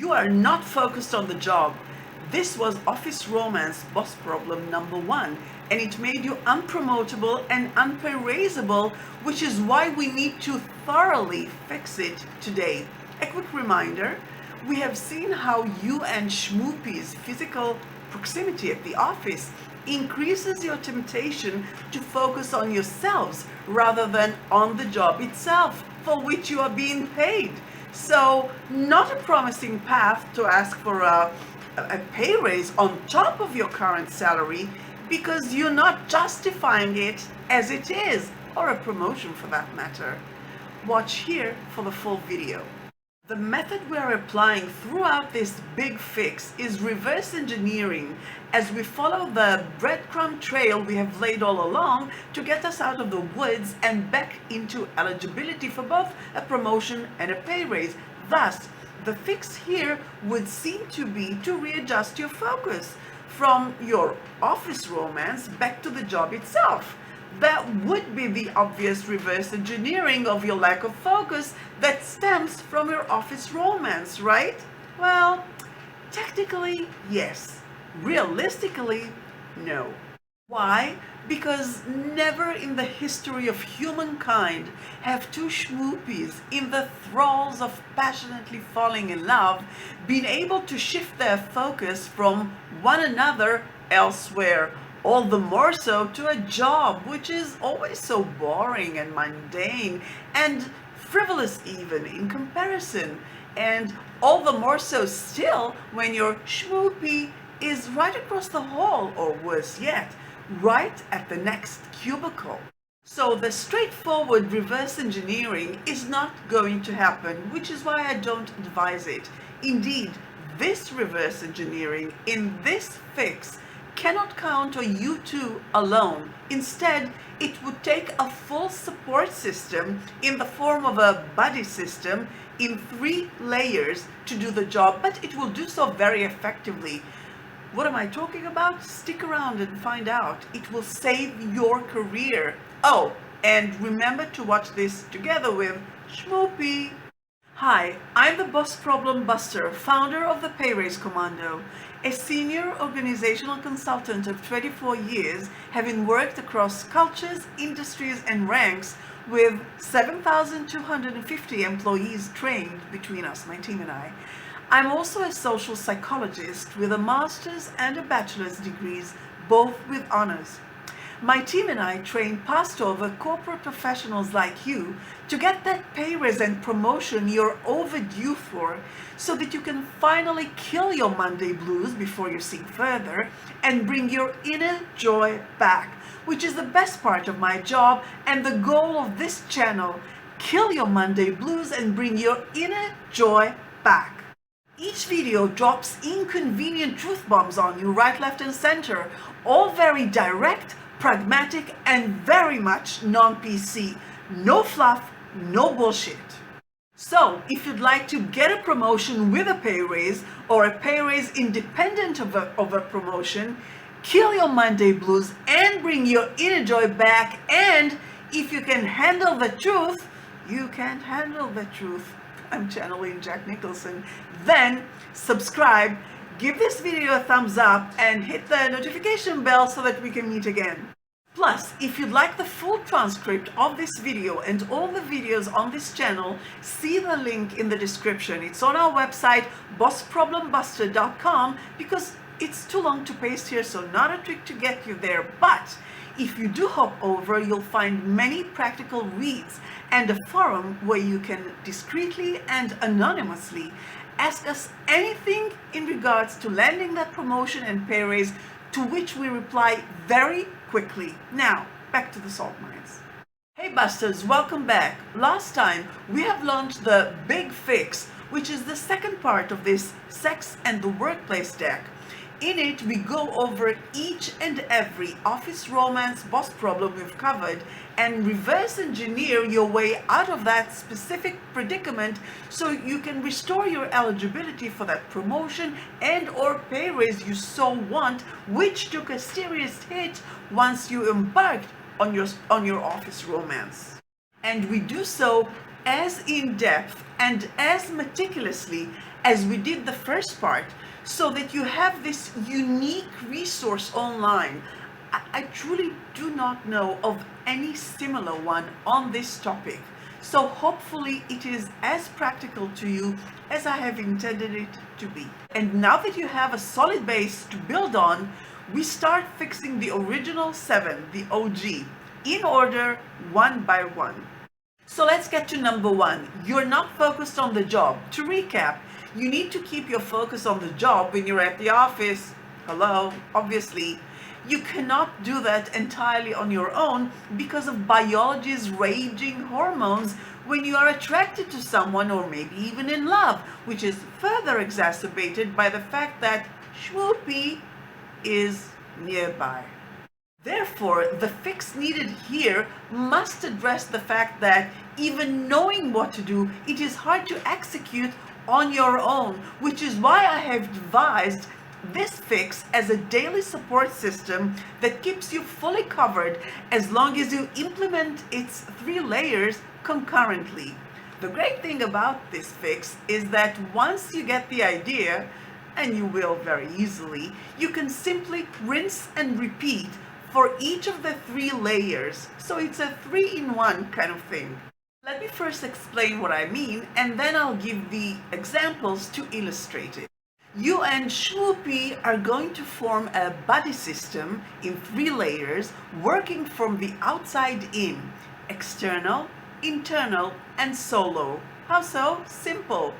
you are not focused on the job. This was Office Romance Boss Problem number 1, and it made you unpromotable and unpay-raisable, which is why we need to thoroughly fix it today. A quick reminder, we have seen how you and Schmoopy's physical proximity at the office increases your temptation to focus on yourselves rather than on the job itself for which you are being paid. So, not a promising path to ask for a pay raise on top of your current salary because you're not justifying it as it is, or a promotion for that matter. Watch here for the full video. The method we're applying throughout this big fix is reverse engineering, as we follow the breadcrumb trail we have laid all along to get us out of the woods and back into eligibility for both a promotion and a pay raise. Thus, the fix here would seem to be to readjust your focus from your office romance back to the job itself. That would be the obvious reverse engineering of your lack of focus that stems from your office romance, right? Well, technically, yes. Realistically, no. Why? Because never in the history of humankind have two schmoopies in the thralls of passionately falling in love been able to shift their focus from one another elsewhere, all the more so to a job which is always so boring and mundane and frivolous even in comparison, and all the more so still when your schmoopy is right across the hall, or worse yet, right at the next cubicle. So the straightforward reverse engineering is not going to happen, which is why I don't advise it. Indeed, this reverse engineering in this fix cannot count on you two alone. Instead, it would take a full support system in the form of a buddy system in 3 layers to do the job, but it will do so very effectively. What am I talking about? Stick around and find out. It will save your career. Oh, and remember to watch this together with Schmoopy. Hi, I'm the BossProblemBuster, founder of the Pay Raise Commando, a senior organizational consultant of 24 years, having worked across cultures, industries, and ranks with 7,250 employees trained between us, my team and I. I'm also a social psychologist with a master's and a bachelor's degrees, both with honors. My team and I train passed over corporate professionals like you to get that pay raise and promotion you're overdue for, so that you can finally kill your Monday blues before you sink further and bring your inner joy back, which is the best part of my job and the goal of this channel. Kill your Monday blues and bring your inner joy back. Each video drops inconvenient truth bombs on you right, left, and center, all very direct, pragmatic, and very much non-PC. No fluff, no bullshit. So, if you'd like to get a promotion with a pay raise, or a pay raise independent of a promotion, kill your Monday blues and bring your inner joy back, and if you can handle the truth, you can't handle the truth. I'm channeling Jack Nicholson. Then subscribe, give this video a thumbs up, and hit the notification bell so that we can meet again. Plus, if you'd like the full transcript of this video and all the videos on this channel, see the link in the description. It's on our website, BossProblemBuster.com, because it's too long to paste here, so not a trick to get you there. But if you do hop over, you'll find many practical reads and a forum where you can discreetly and anonymously ask us anything in regards to landing that promotion and pay raise, to which we reply very quickly. Now, back to the salt mines. Hey Busters, welcome back. Last time we have launched the Big Fix, which is the second part of this Sex and the Workplace deck. In it, we go over each and every office romance boss problem we've covered and reverse engineer your way out of that specific predicament so you can restore your eligibility for that promotion and or pay raise you so want, which took a serious hit once you embarked on your office romance. And we do so as in depth and as meticulously as we did the first part, so that you have this unique resource online. I truly do not know of any similar one on this topic. So hopefully it is as practical to you as I have intended it to be. And now that you have a solid base to build on, we start fixing the original 7, the OG, in order, one by one. So let's get to number 1. You're not focused on the job. To recap, you need to keep your focus on the job when you're at the office. Hello, obviously. You cannot do that entirely on your own because of biology's raging hormones when you are attracted to someone or maybe even in love, which is further exacerbated by the fact that Schwoopy is nearby. Therefore, the fix needed here must address the fact that even knowing what to do, it is hard to execute on your own, which is why I have devised this fix as a daily support system that keeps you fully covered as long as you implement its 3 layers concurrently. The great thing about this fix is that once you get the idea, and you will very easily, you can simply rinse and repeat for each of the 3 layers. So it's a 3-in-1 kind of thing. Let me first explain what I mean, and then I'll give the examples to illustrate it. You and Schwoopy are going to form a buddy system in 3 layers, working from the outside in: external, internal, and solo. How so? Simple.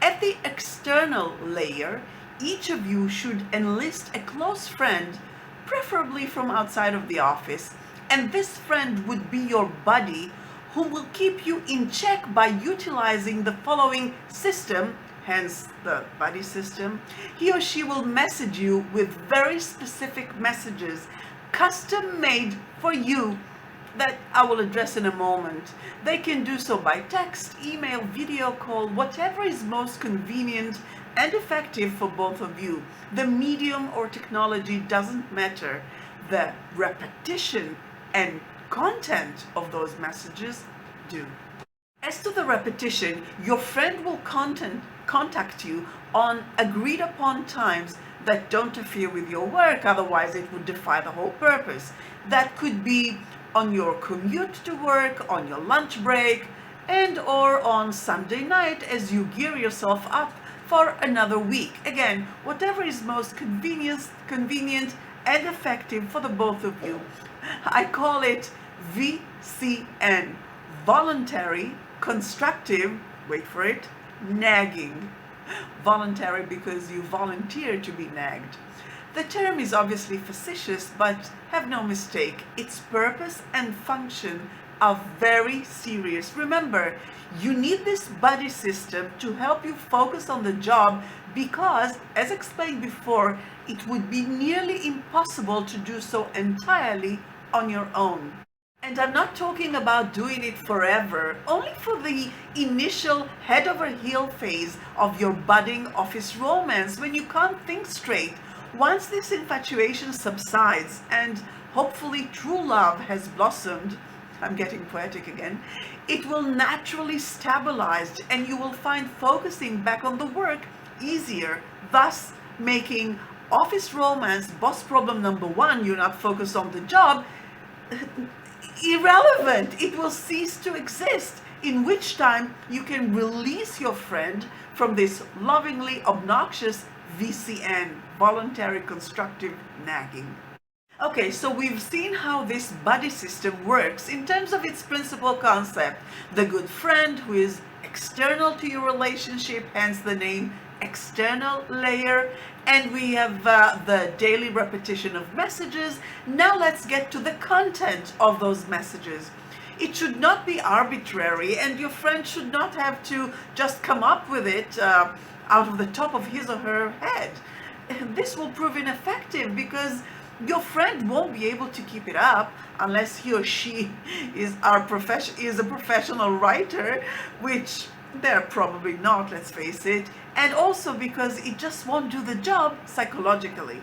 At the external layer, each of you should enlist a close friend, preferably from outside of the office, and this friend would be your buddy who will keep you in check by utilizing the following system, hence the buddy system. He or she will message you with very specific messages, custom made for you, that I will address in a moment. They can do so by text, email, video call, whatever is most convenient and effective for both of you. The medium or technology doesn't matter. The repetition and content of those messages do. As to the repetition, your friend will contact you on agreed upon times that don't interfere with your work, otherwise it would defy the whole purpose. That could be on your commute to work, on your lunch break, and or on Sunday night as you gear yourself up for another week. Again, whatever is most convenient and effective for the both of you. I call it VCN, voluntary, constructive, wait for it, nagging. Voluntary because you volunteer to be nagged. The term is obviously facetious, but have no mistake, its purpose and function are very serious. Remember, you need this buddy system to help you focus on the job because, as explained before, it would be nearly impossible to do so entirely on your own. And I'm not talking about doing it forever, only for the initial head over heel phase of your budding office romance when you can't think straight. Once this infatuation subsides and hopefully true love has blossomed, I'm getting poetic again, it will naturally stabilize and you will find focusing back on the work easier, thus making Office Romance Boss Problem number 1, you're not focused on the job, irrelevant. It will cease to exist, in which time you can release your friend from this lovingly obnoxious VCN, voluntary constructive nagging. Okay, so we've seen how this buddy system works in terms of its principal concept. The good friend who is external to your relationship, hence the name external layer, and we have the daily repetition of messages. Now let's get to the content of those messages. It should not be arbitrary, and your friend should not have to just come up with it out of the top of his or her head. This will prove ineffective because your friend won't be able to keep it up unless he or she is a professional writer, which they're probably not, let's face it, and also because it just won't do the job psychologically.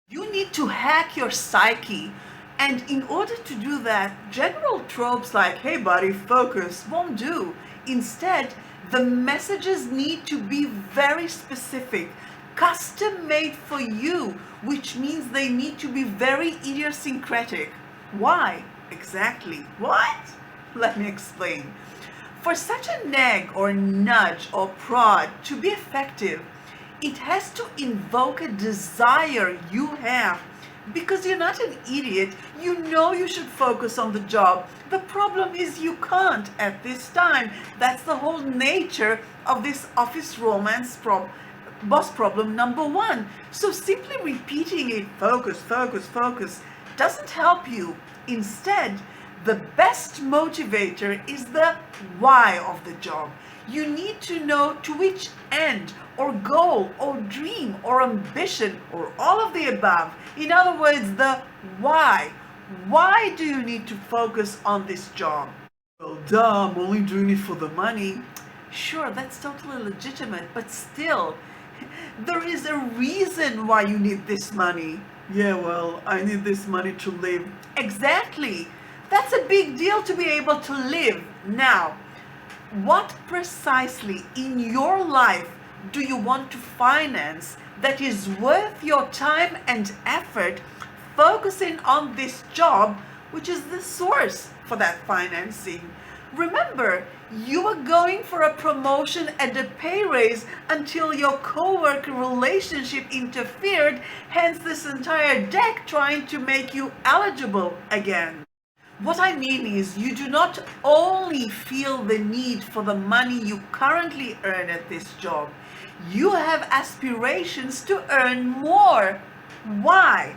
You need to hack your psyche, and in order to do that, general tropes like, hey buddy, focus, won't do. Instead, The messages need to be very specific, custom made for you, which means they need to be very idiosyncratic. Why? Exactly. What? Let me explain. For such a nag or nudge or prod to be effective, it has to invoke a desire you have. Because you're not an idiot, you know you should focus on the job. The problem is you can't at this time. That's the whole nature of this Office Romance Boss Problem number 1. So simply repeating it, focus, focus, focus, doesn't help you. Instead, the best motivator is the why of the job. You need to know to which end or goal or dream or ambition or all of the above. In other words, the why. Why do you need to focus on this job? Well, duh, I'm only doing it for the money. Sure, that's totally legitimate, but still, there is a reason why you need this money. Yeah, well, I need this money to live. Exactly. That's a big deal to be able to live. Now, what precisely in your life do you want to finance that is worth your time and effort focusing on this job, which is the source for that financing? Remember, you were going for a promotion and a pay raise until your co-worker relationship interfered, hence this entire deck trying to make you eligible again. What I mean is, you do not only feel the need for the money you currently earn at this job, you have aspirations to earn more. Why?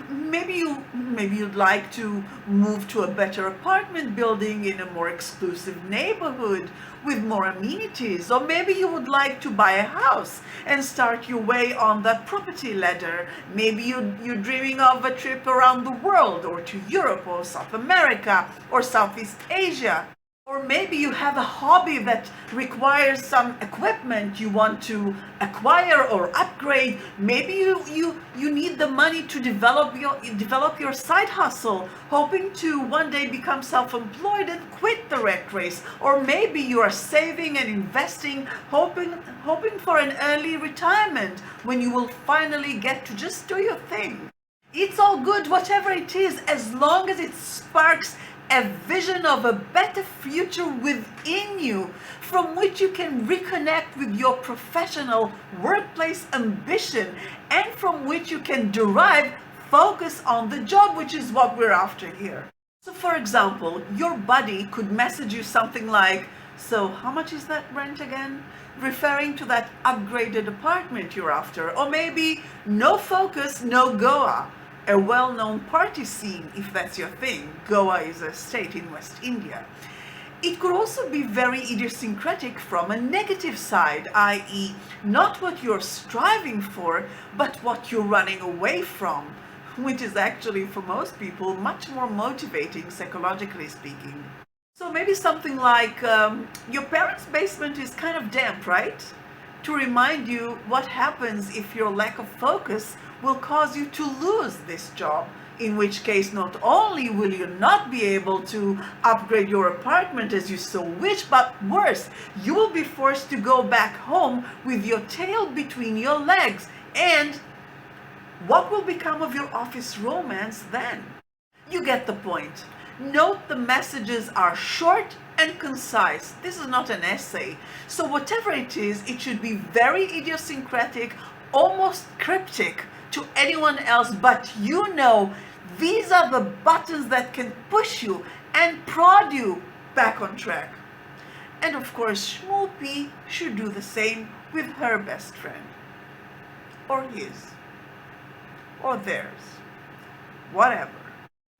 Maybe you'd like to move to a better apartment building in a more exclusive neighborhood with more amenities, or maybe you would like to buy a house and start your way on the property ladder. Maybe you're dreaming of a trip around the world, or to Europe or South America or Southeast Asia. Or maybe you have a hobby that requires some equipment you want to acquire or upgrade. Maybe you need the money to develop your side hustle, hoping to one day become self-employed and quit the rat race. Or maybe you are saving and investing, hoping for an early retirement when you will finally get to just do your thing. It's all good, whatever it is, as long as it sparks a vision of a better future within you, from which you can reconnect with your professional workplace ambition, and from which you can derive focus on the job, which is what we're after here. So for example, your buddy could message you something like, "So how much is that rent again?" referring to that upgraded apartment you're after. Or maybe, "No focus, no Goa," a well-known party scene, if that's your thing. Goa is a state in West India. It could also be very idiosyncratic from a negative side, i.e. not what you're striving for, but what you're running away from, which is actually, for most people, much more motivating, psychologically speaking. So maybe something like, your parents' basement is kind of damp, right? To remind you what happens if your lack of focus will cause you to lose this job, in which case not only will you not be able to upgrade your apartment as you so wish, but worse, you will be forced to go back home with your tail between your legs. And what will become of your office romance then? You get the point. Note the messages are short and concise. This is not an essay. So whatever it is, it should be very idiosyncratic, almost cryptic to anyone else, but you know these are the buttons that can push you and prod you back on track. And of course, Schmoopy should do the same with her best friend, or his, or theirs, whatever.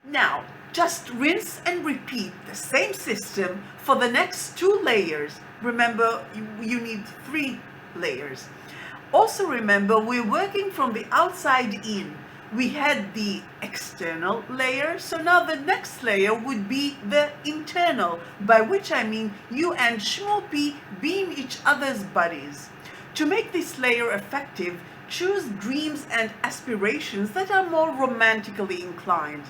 Now, just rinse and repeat the same system for the next 2 layers. Remember, you need 3 layers. Also remember, we're working from the outside in. We had the external layer, so now the next layer would be the internal, by which I mean you and Schmoopy being each other's buddies. To make this layer effective, choose dreams and aspirations that are more romantically inclined.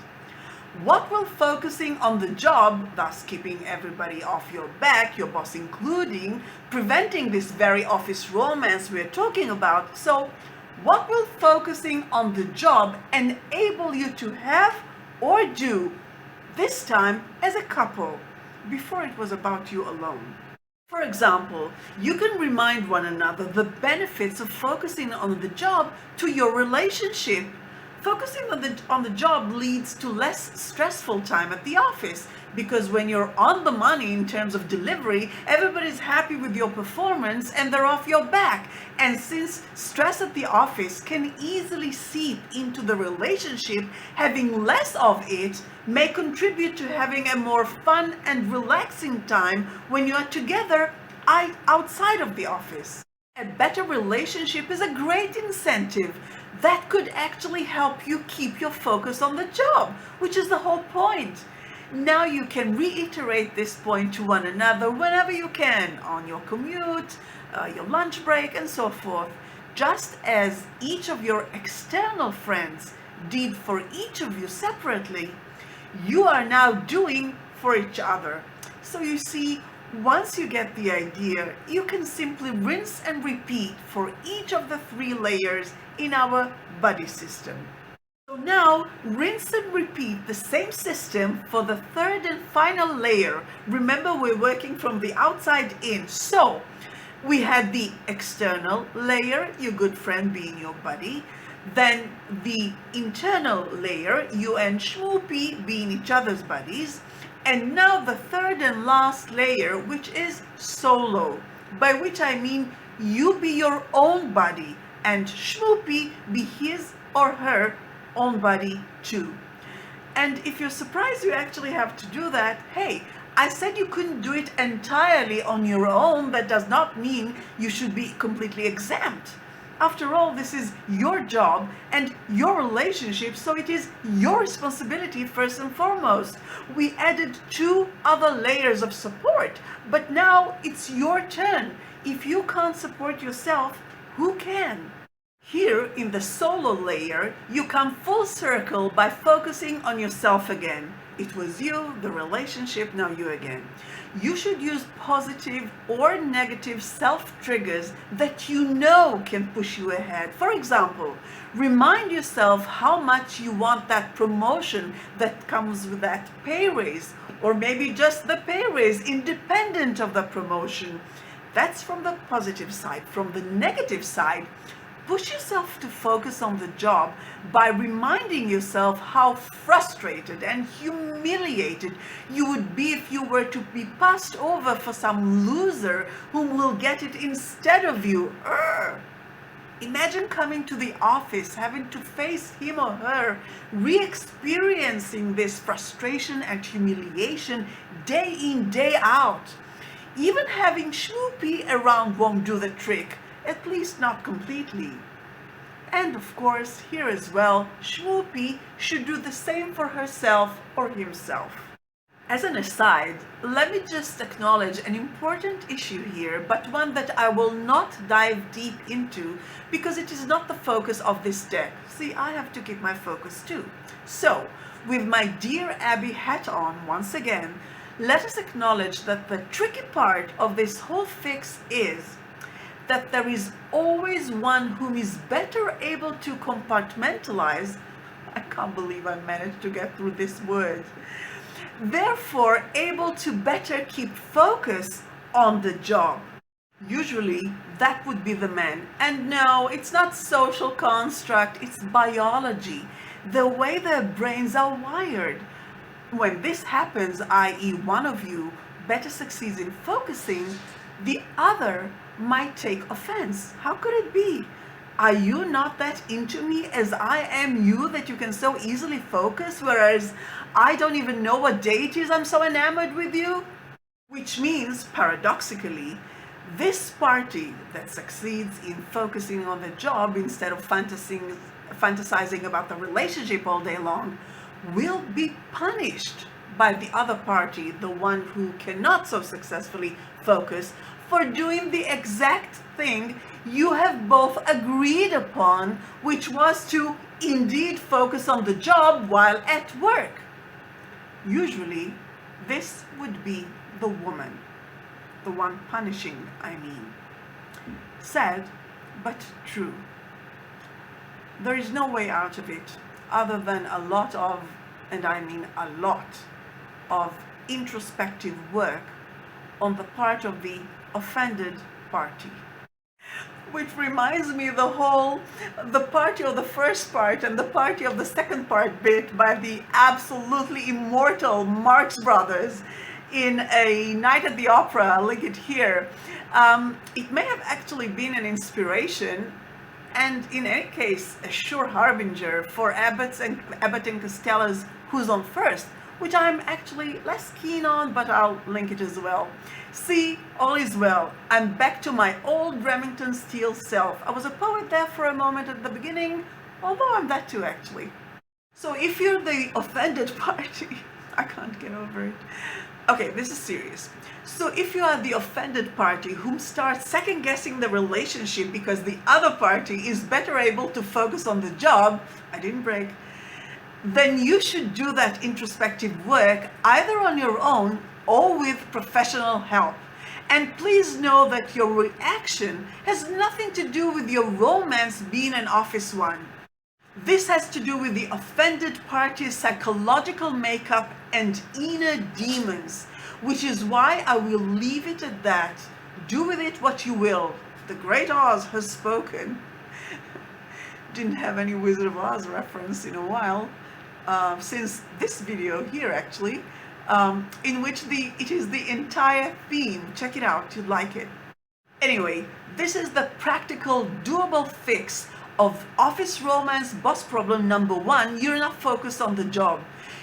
What will focusing on the job, thus keeping everybody off your back, your boss including, preventing this very office romance we're talking about? So what will focusing on the job enable you to have or do this time as a couple before it was about you alone? For example, you can remind one another the benefits of focusing on the job to your relationship. Focusing on the job leads to less stressful time at the office, because when you're on the money in terms of delivery, everybody's happy with your performance and they're off your back. And since stress at the office can easily seep into the relationship, having less of it may contribute to having a more fun and relaxing time when you are together outside of the office. A better relationship is a great incentive that could actually help you keep your focus on the job, which is the whole point. Now you can reiterate this point to one another whenever you can, on your commute, your lunch break, and so forth, just as each of your external friends did for each of you separately, you are now doing for each other. So you see, once you get the idea, you can simply rinse and repeat for each of the 3 layers in our buddy system. So now, rinse and repeat the same system for the 3rd and final layer. Remember, we're working from the outside in. So, we had the external layer, your good friend being your buddy. Then the internal layer, you and Schmoopy being each other's buddies. And now the 3rd and last layer, which is solo, by which I mean you be your own buddy and Schmoopy be his or her own buddy too. And if you're surprised you actually have to do that, hey, I said you couldn't do it entirely on your own. That does not mean you should be completely exempt. After all, this is your job and your relationship, so it is your responsibility first and foremost. We added 2 other layers of support, but now it's your turn. If you can't support yourself, who can? Here in the solo layer, you come full circle by focusing on yourself again. It was you, the relationship, now you again. You should use positive or negative self-triggers that you know can push you ahead. For example, remind yourself how much you want that promotion that comes with that pay raise, or maybe just the pay raise independent of the promotion. That's from the positive side. From the negative side, push yourself to focus on the job by reminding yourself how frustrated and humiliated you would be if you were to be passed over for some loser whom will get it instead of you. Imagine coming to the office, having to face him or her, re-experiencing this frustration and humiliation day in, day out. Even having Schmoopy around won't do the trick. At least not completely. And of course, here as well, Schmoopy should do the same for herself or himself. As an aside, let me just acknowledge an important issue here, but one that I will not dive deep into because it is not the focus of this deck. See, I have to keep my focus too. So, with my dear Abby hat on once again, let us acknowledge that the tricky part of this whole fix is that there is always one whom is better able to compartmentalize. I can't believe I managed to get through this word. Therefore, able to better keep focus on the job. Usually, that would be the man. And no, it's not social construct, it's biology. The way their brains are wired. When this happens, i.e. one of you better succeeds in focusing, the other might take offense. How could it be? Are you not that into me as I am you that you can so easily focus, whereas I don't even know what day it is I'm so enamored with you? Which means, paradoxically, this party that succeeds in focusing on the job instead of fantasizing about the relationship all day long will be punished by the other party, the one who cannot so successfully focus, for doing the exact thing you have both agreed upon, which was to indeed focus on the job while at work. Usually, this would be the woman, the one punishing, I mean. Sad, but true. There is no way out of it other than a lot of, and I mean a lot, of introspective work on the part of the offended party. Which reminds me the party of the first part and the party of the second part bit by the absolutely immortal Marx Brothers in A Night at the Opera. I'll link it here. It may have actually been an inspiration, and in any case, a sure harbinger for Abbott and Costello's Who's on First, which I'm actually less keen on, but I'll link it as well. See, all is well. I'm back to my old Remington Steele self. I was a poet there for a moment at the beginning, although I'm that too, actually. So if you're the offended party, I can't get over it. Okay, this is serious. So if you are the offended party whom starts second-guessing the relationship because the other party is better able to focus on the job, I didn't break, then you should do that introspective work either on your own or with professional help. And please know that your reaction has nothing to do with your romance being an office one. This has to do with the offended party's psychological makeup and inner demons, which is why I will leave it at that. Do with it what you will. The Great Oz has spoken. Didn't have any Wizard of Oz reference in a while, since this video here actually, in which it is the entire theme. Check it out, you'd like it. Anyway, this is the practical, doable fix of Office Romance Boss Problem number 1. You're not focused on the job.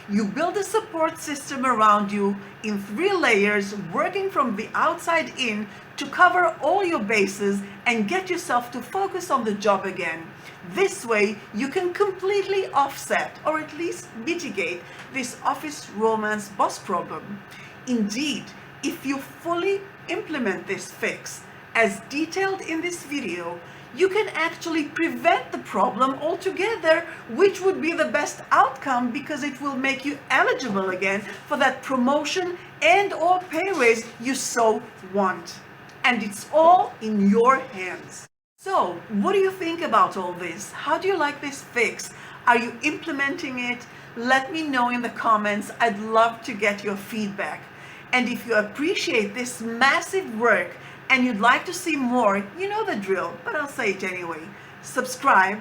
You build a support system around you in 3 layers, working from the outside in to cover all your bases and get yourself to focus on the job again. This way, you can completely offset, or at least mitigate, this Office Romance Boss Problem. Indeed, if you fully implement this fix, as detailed in this video, you can actually prevent the problem altogether, which would be the best outcome because it will make you eligible again for that promotion and or pay raise you so want. And it's all in your hands. So, what do you think about all this? How do you like this fix? Are you implementing it? Let me know in the comments. I'd love to get your feedback. And if you appreciate this massive work and you'd like to see more, you know the drill, but I'll say it anyway. Subscribe,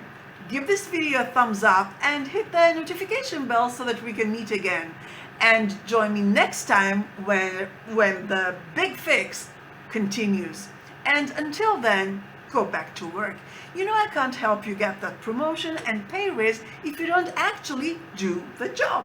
give this video a thumbs up, and hit the notification bell so that we can meet again. And join me next time when the big fix continues. And until then, go back to work. You know I can't help you get that promotion and pay raise if you don't actually do the job.